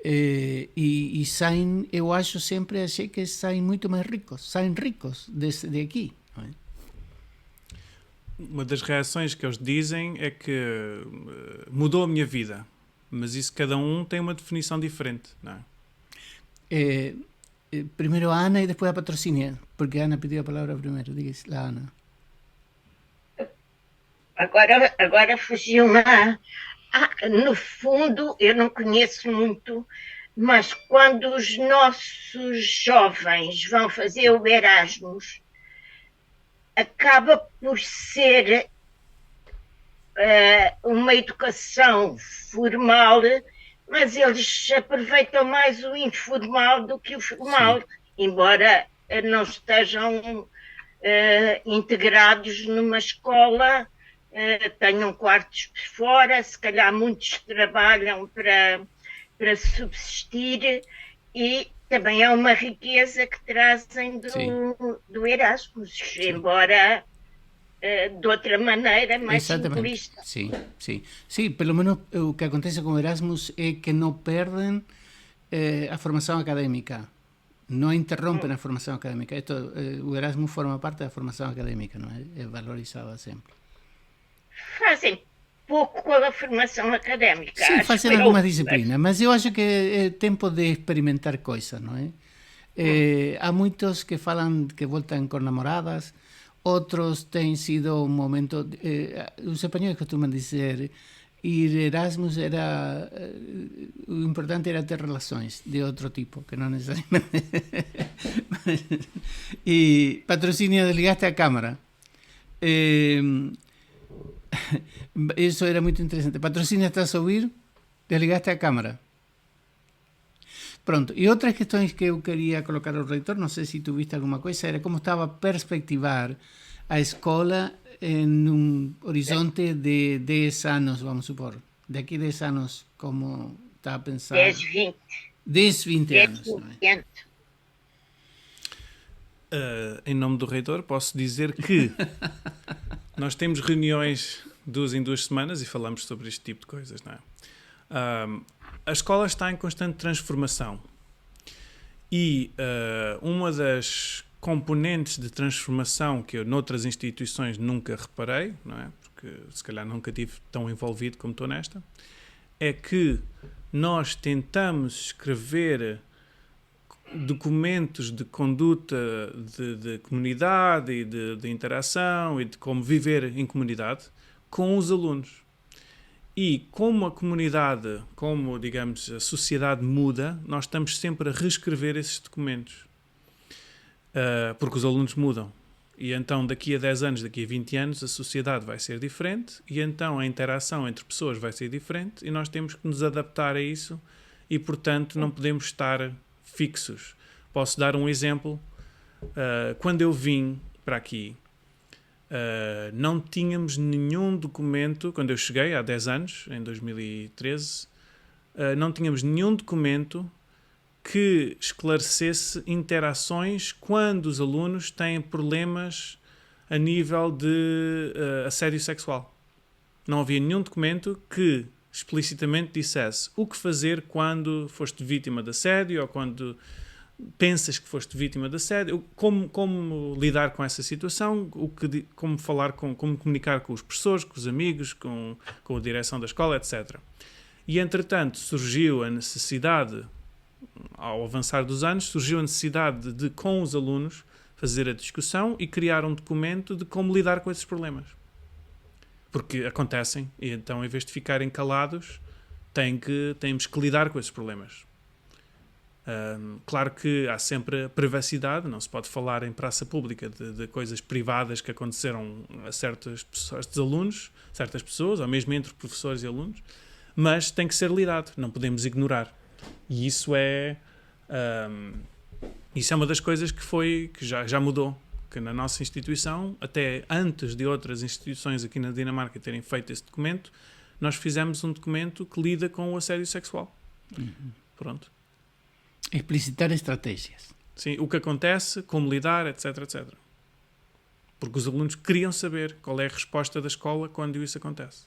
E saem, eu acho, sempre achei que saem muito mais ricos, saem ricos de aqui, não é? Uma das reações que eles dizem é que mudou a minha vida, mas isso cada um tem uma definição diferente, não é? Primeiro a Ana e depois a Patrocínio, porque a Ana pediu a palavra primeiro. Diga-se, a Ana. Agora fugiu-me. No fundo, eu não conheço muito, mas quando os nossos jovens vão fazer o Erasmus, acaba por ser uma educação formal, mas eles aproveitam mais o informal do que o formal, sim, embora não estejam integrados numa escola, tenham quartos por fora, se calhar muitos trabalham para subsistir, e também é uma riqueza que trazem do Erasmus, sim, embora de outra maneira, mais simplista. Sim, sim. Sim, pelo menos o que acontece com o Erasmus é que não perdem a formação académica, não interrompem a formação académica. O Erasmus forma parte da formação académica, não é? É valorizada sempre. Fazem pouco com a formação académica. Sim, fazem algumas disciplinas, mas eu acho que é tempo de experimentar coisas, não é? Há muitos que falam que voltam com namoradas, outros têm sido um momento... os espanhóis costumam dizer, ir Erasmus era... o importante era ter relações de outro tipo, que não necessariamente... E Patrocínio, desligaste a câmara. Isso era muito interessante. Patrocínio, estás a ouvir? Desligaste a câmara. Pronto, e outras questões que eu queria colocar ao reitor, não sei se tu viste alguma coisa, era como estava a perspectivar a escola em um horizonte de 10 anos, vamos supor. Daqui 10 anos, como está a pensar? 10, 20. 10, 20 anos. Não é? Em nome do reitor, posso dizer que nós temos reuniões 2 em 2 semanas e falamos sobre este tipo de coisas, não é? A escola está em constante transformação e uma das componentes de transformação que eu noutras instituições nunca reparei, não é? Porque se calhar nunca estive tão envolvido como estou nesta, é que nós tentamos escrever documentos de conduta de comunidade e de interação e de como viver em comunidade com os alunos. E como a comunidade, como, digamos, a sociedade muda, nós estamos sempre a reescrever esses documentos. Porque os alunos mudam. E então, daqui a 10 anos, daqui a 20 anos, a sociedade vai ser diferente e então a interação entre pessoas vai ser diferente e nós temos que nos adaptar a isso e, portanto, não podemos estar fixos. Posso dar um exemplo. Quando eu vim para aqui, não tínhamos nenhum documento, quando eu cheguei há 10 anos, em 2013, não tínhamos nenhum documento que esclarecesse interações quando os alunos têm problemas a nível de assédio sexual. Não havia nenhum documento que explicitamente dissesse o que fazer quando foste vítima de assédio ou quando pensas que foste vítima de assédio, como lidar com essa situação, como falar, como comunicar com os professores, com os amigos, com a direção da escola, etc. E, entretanto, surgiu a necessidade, ao avançar dos anos, surgiu a necessidade de, com os alunos, fazer a discussão e criar um documento de como lidar com esses problemas. Porque acontecem, e então, em vez de ficarem calados, temos que lidar com esses problemas. Claro que há sempre a privacidade, não se pode falar em praça pública de coisas privadas que aconteceram a certos alunos, certas pessoas, ou mesmo entre professores e alunos, mas tem que ser lidado, não podemos ignorar. E isso é uma das coisas que já mudou, que na nossa instituição, até antes de outras instituições aqui na Dinamarca terem feito esse documento, nós fizemos um documento que lida com o assédio sexual. Pronto. Explicitar estratégias. Sim, o que acontece, como lidar, etc, etc. Porque os alunos queriam saber qual é a resposta da escola quando isso acontece.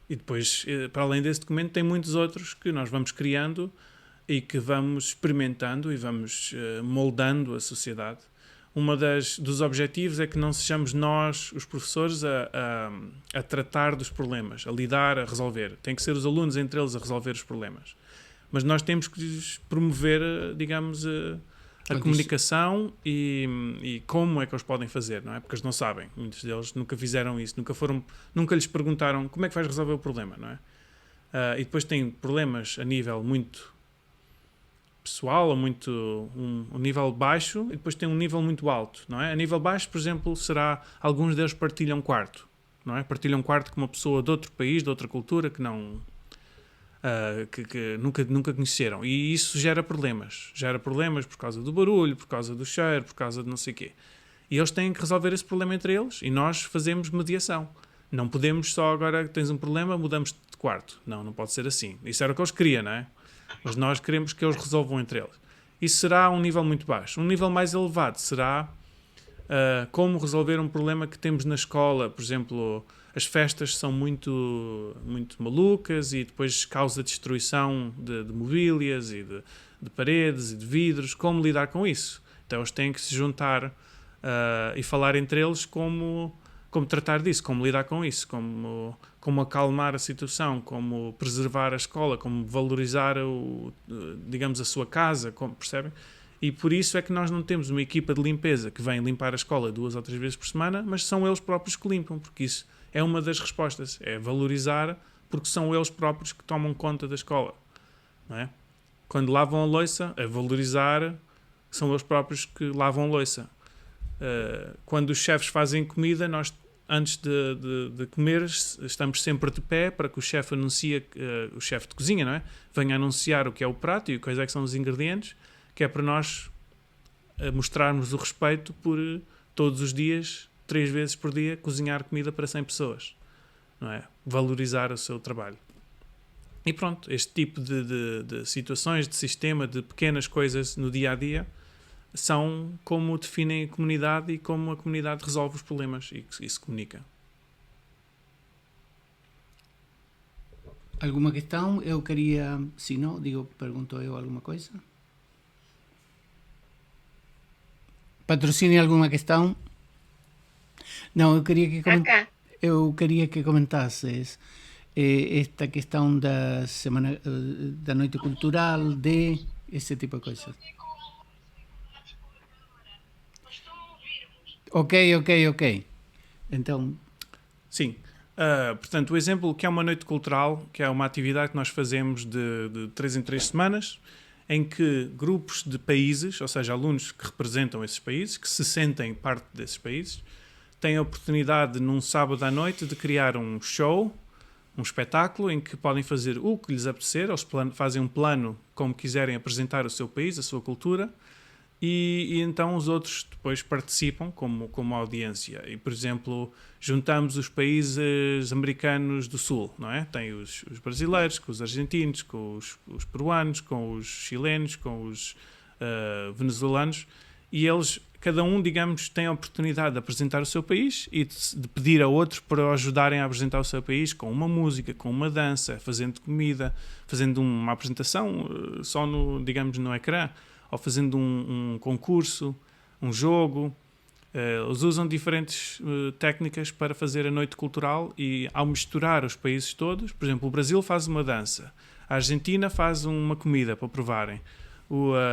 E depois, para além desse documento, tem muitos outros que nós vamos criando e que vamos experimentando e vamos moldando a sociedade. Dos objetivos é que não sejamos nós, os professores, a tratar dos problemas, a lidar, a resolver. Tem que ser os alunos entre eles a resolver os problemas. Mas nós temos que lhes promover, digamos, a comunicação e como é que eles podem fazer, não é? Porque eles não sabem. Muitos deles nunca fizeram isso, nunca lhes perguntaram como é que vais resolver o problema, não é? E depois tem problemas a nível muito pessoal, ou um nível baixo, e depois tem um nível muito alto, não é? A nível baixo, por exemplo, alguns deles partilham quarto, não é? Partilham quarto com uma pessoa de outro país, de outra cultura, que não... que nunca conheceram. E isso gera problemas. Gera problemas por causa do barulho, por causa do cheiro, por causa de não sei o quê. E eles têm que resolver esse problema entre eles e nós fazemos mediação. Não podemos só agora que tens um problema, mudamos de quarto. Não pode ser assim. Isso era o que eles queriam, não é? Mas nós queremos que eles resolvam entre eles. Isso será um nível muito baixo. Um nível mais elevado será como resolver um problema que temos na escola. Por exemplo, as festas são muito, muito malucas e depois causa destruição de mobílias e de paredes e de vidros. Como lidar com isso? Então eles têm que se juntar e falar entre eles como tratar disso, como lidar com isso, como acalmar a situação, como preservar a escola, como valorizar digamos, a sua casa, percebem? E por isso é que nós não temos uma equipa de limpeza que vem limpar a escola 2 ou 3 vezes por semana, mas são eles próprios que limpam, porque isso é uma das respostas, é valorizar, porque são eles próprios que tomam conta da escola, não é? Quando lavam a louça, é valorizar, são eles próprios que lavam a louça. Quando os chefes fazem comida, nós, antes de comer, estamos sempre de pé para que o chefe anuncie, o chefe de cozinha, não é? Venha anunciar o que é o prato e quais é que são os ingredientes, que é para nós mostrarmos o respeito por todos os dias, 3 vezes por dia, cozinhar comida para 100 pessoas, não é? Valorizar o seu trabalho. E pronto, este tipo de situações, de sistema, de pequenas coisas no dia-a-dia, são como definem a comunidade e como a comunidade resolve os problemas e se comunica. Alguma questão? Eu queria, se não, pergunto eu alguma coisa? Patrocínio, alguma questão? Não, eu queria que comentasses esta questão da semana, da noite cultural, esse tipo de coisas. Ok. Então... Sim. Portanto, o exemplo que é uma noite cultural, que é uma atividade que nós fazemos de 3 em 3 semanas, em que grupos de países, ou seja, alunos que representam esses países, que se sentem parte desses países, têm a oportunidade, num sábado à noite, de criar um show, um espetáculo, em que podem fazer o que lhes apetecer. Eles fazem um plano como quiserem apresentar o seu país, a sua cultura, e então os outros depois participam como audiência. E, por exemplo, juntamos os países americanos do Sul, não é? Tem os brasileiros, com os argentinos, com os peruanos, com os chilenos, com os venezuelanos, e eles, cada um, digamos, tem a oportunidade de apresentar o seu país e de pedir a outros para o ajudarem a apresentar o seu país com uma música, com uma dança, fazendo comida, fazendo uma apresentação só digamos, no ecrã, ou fazendo um concurso, um jogo. Eles usam diferentes técnicas para fazer a noite cultural e, ao misturar os países todos, por exemplo, o Brasil faz uma dança, a Argentina faz uma comida para provarem,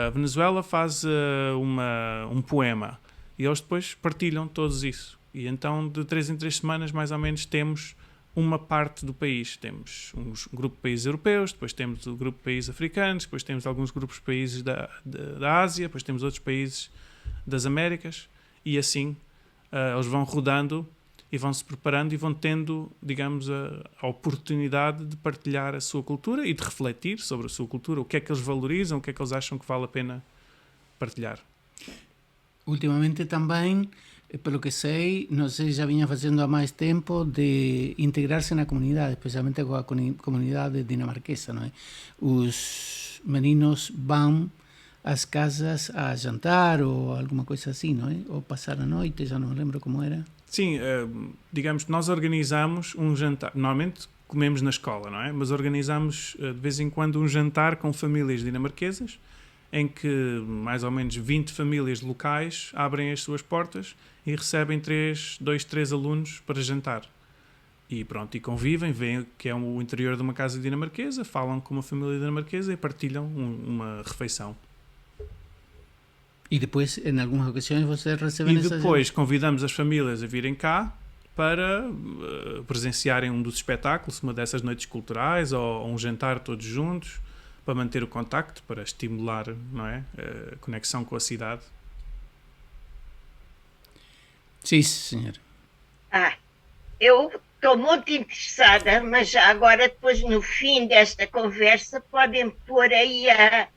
a Venezuela faz um poema, e eles depois partilham todos isso. E então, de 3 em 3 semanas, mais ou menos, temos uma parte do país. Temos um grupo de países europeus, depois temos o grupo de países africanos, depois temos alguns grupos de países da Ásia, depois temos outros países das Américas, e assim eles vão rodando e vão se preparando e vão tendo, digamos, a oportunidade de partilhar a sua cultura e de refletir sobre a sua cultura, o que é que eles valorizam, o que é que eles acham que vale a pena partilhar. Ultimamente também, pelo que sei, não sei, já vinha fazendo há mais tempo, de integrarse na comunidade, especialmente com a comunidade dinamarquesa, não é? Os meninos vão às casas a jantar ou alguma coisa assim, não é? Ou passar a noite, já não lembro como era. Sim, digamos que nós organizamos um jantar. Normalmente comemos na escola, não é? Mas organizamos de vez em quando um jantar com famílias dinamarquesas, em que mais ou menos 20 famílias locais abrem as suas portas e recebem 2, 3 alunos para jantar. E pronto, e convivem, veem que é o interior de uma casa dinamarquesa, falam com uma família dinamarquesa e partilham uma refeição. E depois, em algumas ocasiões, vocês recebem E depois convidamos as famílias a virem cá para presenciarem um dos espetáculos, uma dessas noites culturais, ou um jantar todos juntos, para manter o contacto, para estimular, não é, a conexão com a cidade. Sim, senhor. Eu estou muito interessada, mas já agora, depois, no fim desta conversa, podem pôr aí a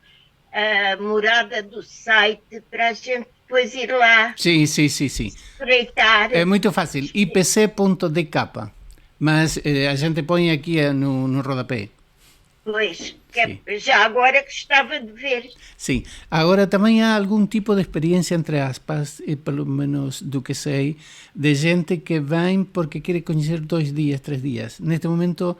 morada do site para a gente depois ir lá Sim. espreitar. É muito fácil, ipc.dk, mas a gente põe aqui no rodapé. Pois, já agora gostava de ver. Sim, agora também há algum tipo de experiência, entre aspas, pelo menos do que sei, de gente que vem porque quer conhecer 2 dias, 3 dias. Neste momento,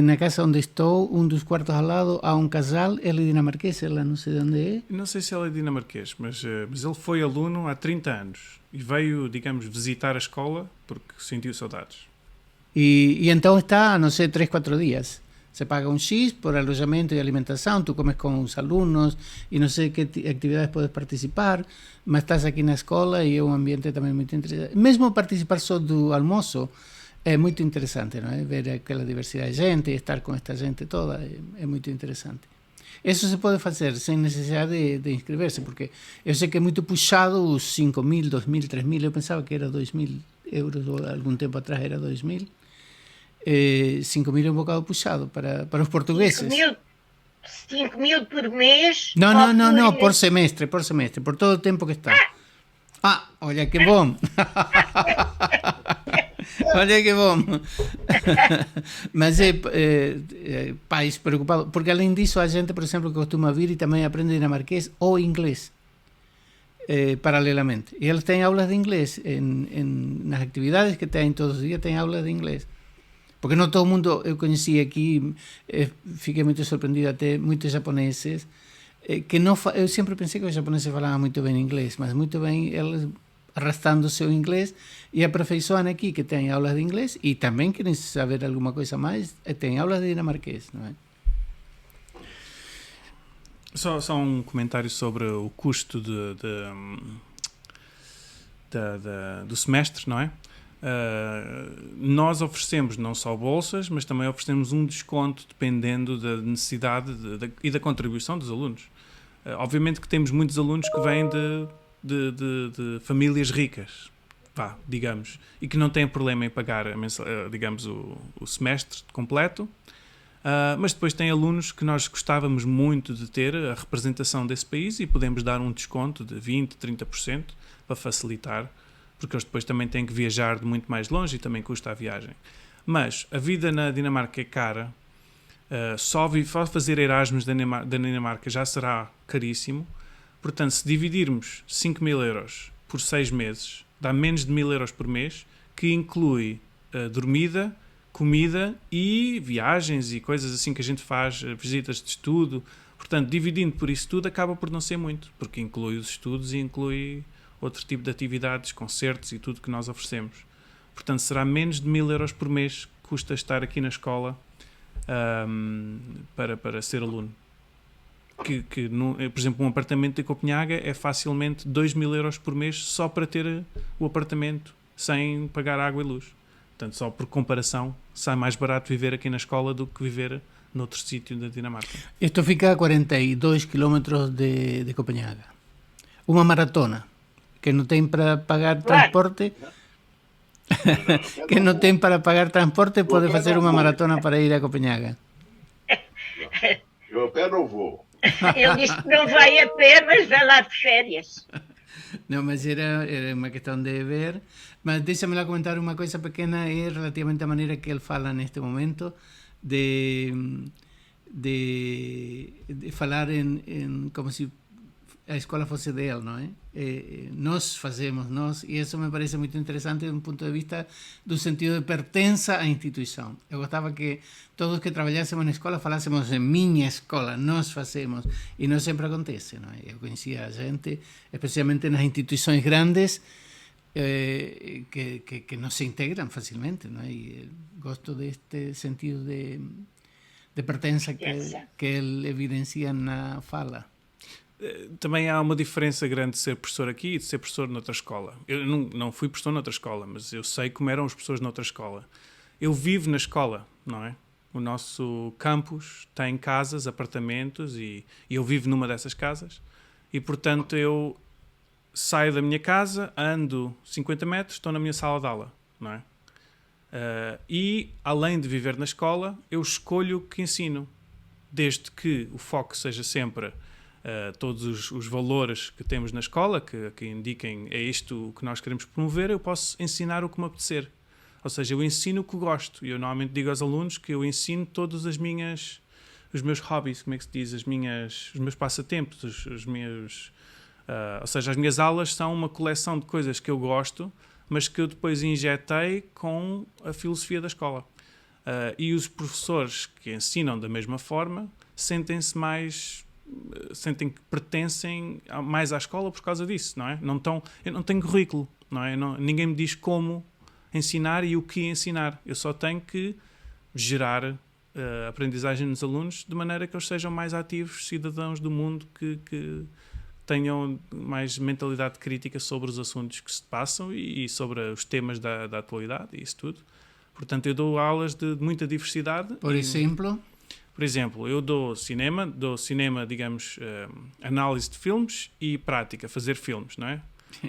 na casa onde estou, um dos quartos ao lado, há um casal, ele é dinamarquês, ela não sei de onde é. Não sei se ele é dinamarquês, mas ele foi aluno há 30 anos e veio, digamos, visitar a escola porque sentiu saudades. E então está, não sei, 3, 4 dias. Se paga um X por alojamento e alimentação, tu comes com os alunos e não sei que atividades podes participar, mas estás aqui na escola e é um ambiente também muito interessante. Mesmo participar só do almoço é muito interessante, não é? Ver aquela diversidade de gente, estar com esta gente toda, é muito interessante. Isso se pode fazer sem necessidade de inscrever-se, porque eu sei que é muito puxado os 5.000, 2.000, 3.000, eu pensava que era 2.000 euros, ou algum tempo atrás era 2.000. 5.000 é um bocado puxado para os portugueses. 5.000 por mês? Não, por semestre, por todo o tempo que está. Olha que bom. Olha que bom. Mas pais preocupados, porque além disso a gente, por exemplo, costuma vir e também aprende dinamarquês ou inglês paralelamente. E eles têm aulas de inglês nas atividades que têm todos os dias, têm aulas de inglês. Porque não todo mundo, eu conheci aqui, fiquei muito surpreendido, até muitos japoneses, que não, eu sempre pensei que os japoneses falavam muito bem inglês, mas muito bem eles arrastando o seu inglês e aperfeiçoam aqui, que têm aulas de inglês e também querem saber alguma coisa mais, têm aulas de dinamarquês, não é? Só um comentário sobre o custo do semestre, não é? Nós oferecemos não só bolsas, mas também oferecemos um desconto dependendo da necessidade e da contribuição dos alunos. Obviamente que temos muitos alunos que vêm de famílias ricas, digamos, e que não têm problema em pagar digamos, o semestre completo, mas depois tem alunos que nós gostávamos muito de ter a representação desse país e podemos dar um desconto de 20%, 30% para facilitar, porque eles depois também têm que viajar de muito mais longe e também custa a viagem. Mas a vida na Dinamarca é cara, só fazer Erasmus da Dinamarca já será caríssimo, portanto, se dividirmos 5.000 euros por 6 meses, dá menos de 1.000 euros por mês, que inclui dormida, comida e viagens e coisas assim que a gente faz, visitas de estudo. Portanto, dividindo por isso tudo, acaba por não ser muito, porque inclui os estudos e inclui outro tipo de atividades, concertos e tudo que nós oferecemos. Portanto, será menos de 1.000 euros por mês que custa estar aqui na escola para ser aluno. Por exemplo, um apartamento em Copenhaga é facilmente 2.000 euros por mês só para ter o apartamento sem pagar água e luz. Portanto, só por comparação, sai mais barato viver aqui na escola do que viver noutro sítio da Dinamarca. Esto fica a 42 kilómetros de Copenhaga. Uma maratona, que não tem para pagar transporte, que não tem para pagar transporte, pode fazer uma maratona para ir a Copenhaga. Eu a pé não vou. Ele disse que não vai a pé, mas vai lá de férias. Não, mas era uma questão de ver. Mas deixa-me lá comentar uma coisa pequena, é relativamente à maneira que ele fala neste momento de falar como se a escola fosse dele, não é? Nós fazemos, nós, e isso me parece muito interessante de um ponto de vista do sentido de pertença à instituição. Eu gostava que todos que trabalhássemos na escola falássemos em minha escola, nós fazemos, e não sempre acontece, não é? Eu conhecia a gente, especialmente nas instituições grandes, que não se integram facilmente, não é? E gosto deste sentido de pertença que ele evidencia na fala. Também há uma diferença grande de ser professor aqui e de ser professor noutra escola. Eu não fui professor noutra escola, mas eu sei como eram os professores noutra escola. Eu vivo na escola, não é? O nosso campus tem casas, apartamentos e eu vivo numa dessas casas e, portanto, eu saio da minha casa, ando 50 metros, estou na minha sala de aula, não é? E, além de viver na escola, eu escolho o que ensino, desde que o foco seja sempre todos os valores que temos na escola, que indiquem é isto que nós queremos promover, eu posso ensinar o que me apetecer. Ou seja, eu ensino o que gosto. E eu normalmente digo aos alunos que eu ensino todos os meus hobbies, como é que se diz? Os meus passatempos, os meus... ou seja, as minhas aulas são uma coleção de coisas que eu gosto, mas que eu depois injetei com a filosofia da escola. E os professores que ensinam da mesma forma sentem que pertencem mais à escola por causa disso, não é? Eu não tenho currículo, não é? Ninguém me diz como ensinar e o que ensinar. Eu só tenho que gerar aprendizagem nos alunos de maneira que eles sejam mais ativos cidadãos do mundo que tenham mais mentalidade crítica sobre os assuntos que se passam e sobre os temas da atualidade e isso tudo. Portanto, eu dou aulas de muita diversidade. Por exemplo, eu dou cinema, digamos, análise de filmes e prática, fazer filmes, não é?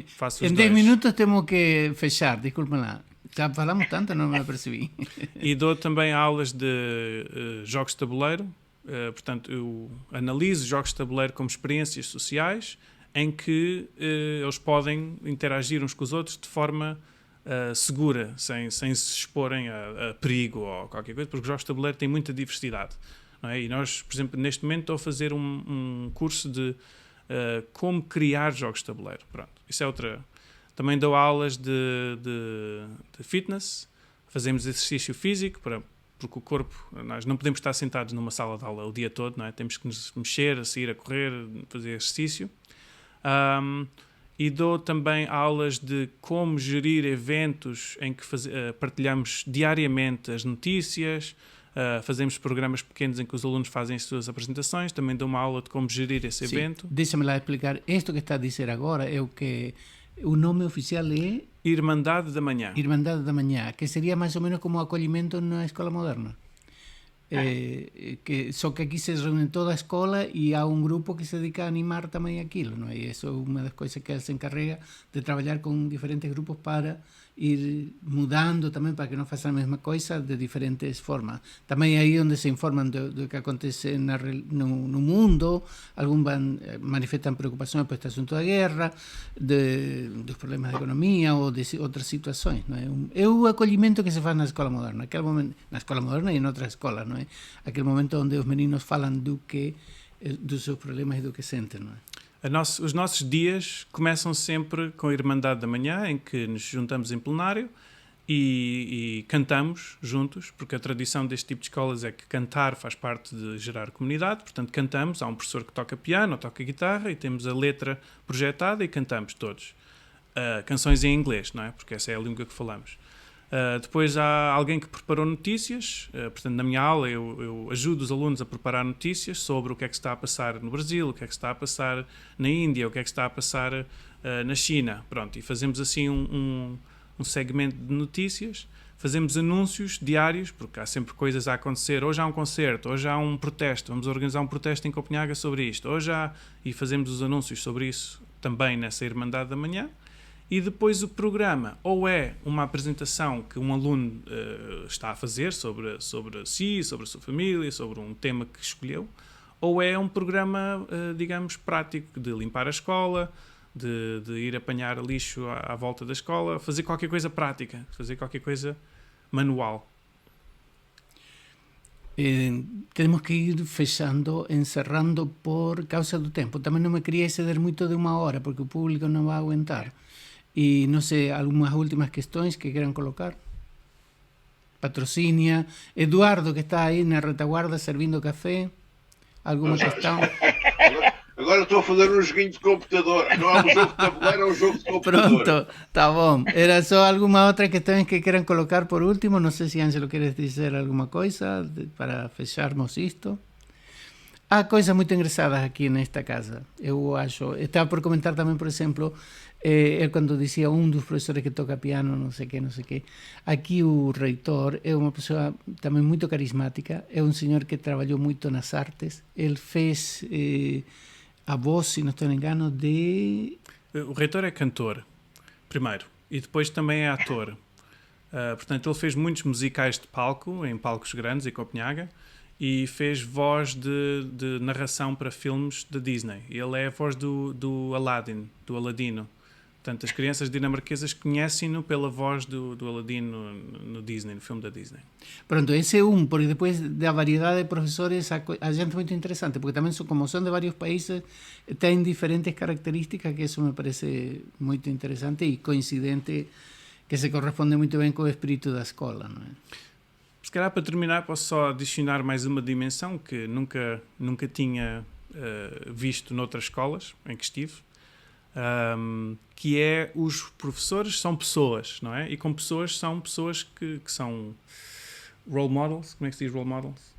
Faço os em 10 dois. minutos temos que fechar, desculpa lá. Já falamos tanto, não me apercebi. E dou também aulas de jogos de tabuleiro. Portanto, eu analiso jogos de tabuleiro como experiências sociais em que eles podem interagir uns com os outros de forma segura, sem se exporem a perigo ou qualquer coisa, porque os jogos de tabuleiro têm muita diversidade. Não é? E nós, por exemplo, neste momento estou a fazer um curso de como criar jogos de tabuleiro. Pronto, isso é outra. Também dou aulas de fitness, fazemos exercício físico, porque o corpo, nós não podemos estar sentados numa sala de aula o dia todo, não é? Temos que nos mexer, sair a correr, fazer exercício. E dou também aulas de como gerir eventos em que partilhamos diariamente as notícias, fazemos programas pequenos em que os alunos fazem as suas apresentações, também dou uma aula de como gerir esse evento. Deixa-me lá explicar, isto que está a dizer agora é o que o nome oficial é... Irmandade da Manhã. Irmandade da Manhã, que seria mais ou menos como acolhimento na escola moderna. Só que aqui se reúne toda a escola e há um grupo que se dedica a animar também aquilo, não é? E isso é uma das coisas que ele se encarrega de trabalhar com diferentes grupos para ir mudando também, para que não façam a mesma coisa de diferentes formas. Também é aí onde se informam do que acontece no mundo, alguns manifestam preocupações por este assunto da guerra, dos problemas de economia ou de outras situações, não é? É o acolhimento que se faz na escola moderna, aquele momento, na escola moderna e em outras escolas, não é? Aquele momento onde os meninos falam dos seus problemas e do que sentem, não é? Os nossos dias começam sempre com a Irmandade da Manhã, em que nos juntamos em plenário e cantamos juntos, porque a tradição deste tipo de escolas é que cantar faz parte de gerar comunidade, portanto cantamos, há um professor que toca piano ou toca guitarra e temos a letra projetada e cantamos todos. Canções em inglês, não é? Porque essa é a língua que falamos. Depois há alguém que preparou notícias, portanto na minha aula eu ajudo os alunos a preparar notícias sobre o que é que se está a passar no Brasil, o que é que se está a passar na Índia, o que é que se está a passar na China, pronto, e fazemos assim um segmento de notícias. fazemos anúncios diários, porque há sempre coisas a acontecer. Hoje há um concerto, hoje há um protesto, vamos organizar um protesto em Copenhaga sobre isto. E fazemos os anúncios sobre isso também nessa Irmandade da Manhã. E depois o programa, ou é uma apresentação que um aluno está a fazer sobre si, sobre a sua família, sobre um tema que escolheu, ou é um programa, digamos, prático, de limpar a escola, de ir apanhar lixo à volta da escola, fazer qualquer coisa prática, fazer qualquer coisa manual. Temos que ir fechando, encerrando por causa do tempo. Também não me queria exceder muito de 1 hora, porque o público não vai aguentar. E não sei, algumas últimas questões que queiram colocar? Patrocínia. Eduardo, que está aí na retaguarda servindo café. Alguma questão? Agora estou a fazer um joguinho de computador. Não é um jogo de tabuleiro, é um jogo de computador. Pronto, está bom. Era só alguma outra questão que queiram colocar por último. Não sei se, Ângelo, queres dizer alguma coisa para fecharmos isto. Há coisas muito engraçadas aqui nesta casa, eu acho. Estava por comentar também, por exemplo, quando dizia dos professores que toca piano, não sei quê. Aqui o reitor é uma pessoa também muito carismática, é um senhor que trabalhou muito nas artes. Ele fez a voz, se não estou engano, de... O reitor é cantor, primeiro, e depois também é ator. Portanto, ele fez muitos musicais de palco, em palcos grandes, em Copenhaga, e fez voz de narração para filmes da Disney. Ele é a voz do Aladdin, do Aladino. Portanto, as crianças dinamarquesas conhecem-no pela voz do Aladino no Disney, no filme da Disney. Pronto, esse é porque depois da variedade de professores há gente muito interessante, porque também como são de vários países, têm diferentes características, que isso me parece muito interessante e coincidente, que se corresponde muito bem com o espírito da escola, não é? Se calhar, para terminar, posso só adicionar mais uma dimensão que nunca tinha visto noutras escolas em que estive, que é os professores são pessoas, não é? E com pessoas são pessoas que são role models. Como é que se diz role models?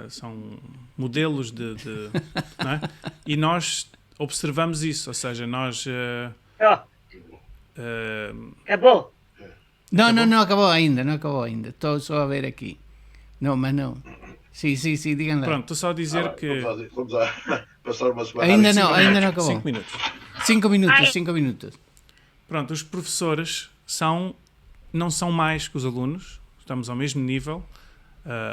São modelos não é? E nós observamos isso, ou seja, nós... Acabou. Não acabou ainda. Estou só a ver aqui. Não, mas não. Sim, digam lá. Pronto, estou só a dizer que... Vamos passar uma semana... Ainda não acabou. 5 minutos. 5 minutos. Pronto, os professores não são mais que os alunos, estamos ao mesmo nível.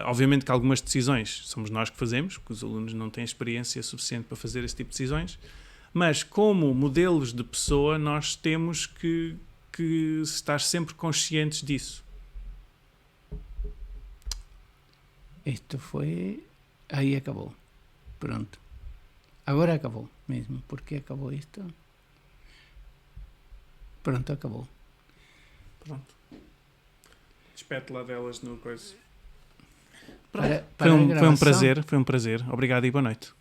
Obviamente que algumas decisões somos nós que fazemos, porque os alunos não têm experiência suficiente para fazer esse tipo de decisões, mas como modelos de pessoa nós temos que estar sempre conscientes disso. Isto foi... Aí acabou. Pronto. Agora acabou mesmo. Por que acabou isto? Pronto, acabou. Pronto. Espétula delas no coisa. Para Foi um prazer. Obrigado e boa noite.